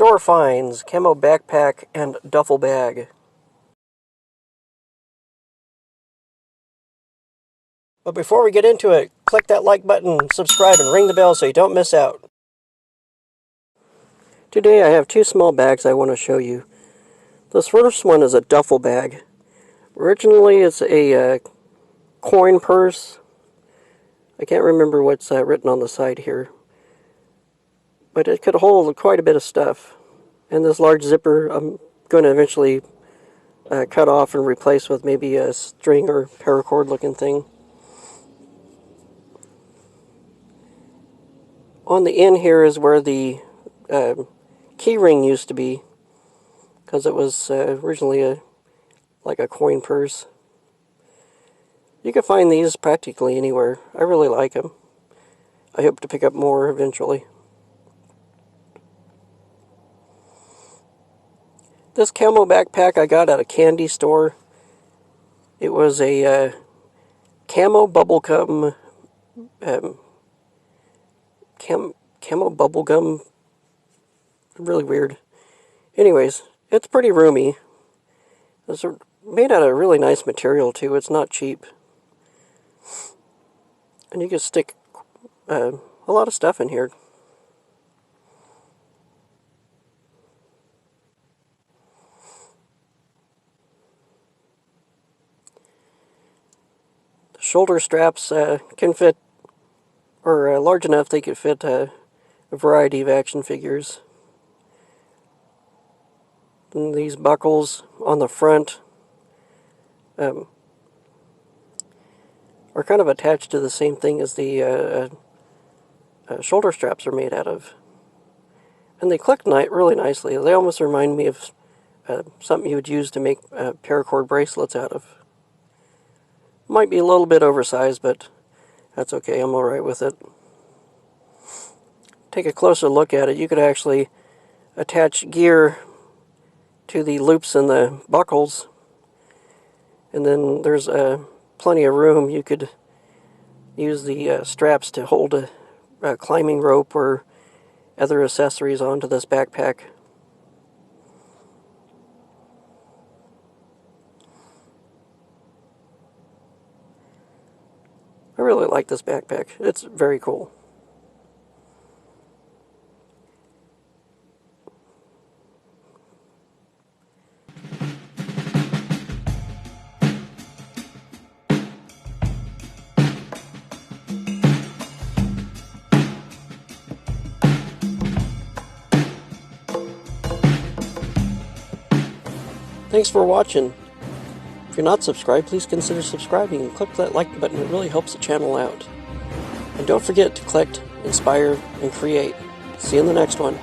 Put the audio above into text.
Store finds, Camo backpack and duffel bag. But before we get into it, click that like button, subscribe, and ring the bell so you don't miss out. Today I have two small bags I want to show you. This first one is a duffel bag. Originally it's a coin purse. I can't remember what's written on the side here. But it could hold quite a bit of stuff. And this large zipper I'm going to eventually cut off and replace with maybe a string or paracord looking thing. On the end here is where the key ring used to be, because it was originally like a coin purse. You can find these practically anywhere. I really like them. I hope to pick up more eventually. This Camo backpack I got at a candy store. It was a Camo bubblegum Camo bubblegum. Really weird. Anyways, it's pretty roomy. It's made out of really nice material too. It's not cheap. And you can stick a lot of stuff in here. The shoulder straps can fit, or large enough they could fit a variety of action figures. And these buckles on the front are kind of attached to the same thing as the shoulder straps are made out of. And they click really nicely. They almost remind me of something you would use to make paracord bracelets out of. Might be a little bit oversized, but that's okay. I'm alright with it. Take a closer look at it. You could actually attach gear to the loops in the buckles, and then there's plenty of room. You could use the straps to hold a climbing rope or other accessories onto this backpack. I really like this backpack. It's very cool. Thanks for watching. If you're not subscribed, please consider subscribing and click that like button. It really helps the channel out. And don't forget to collect, inspire, and create. See you in the next one.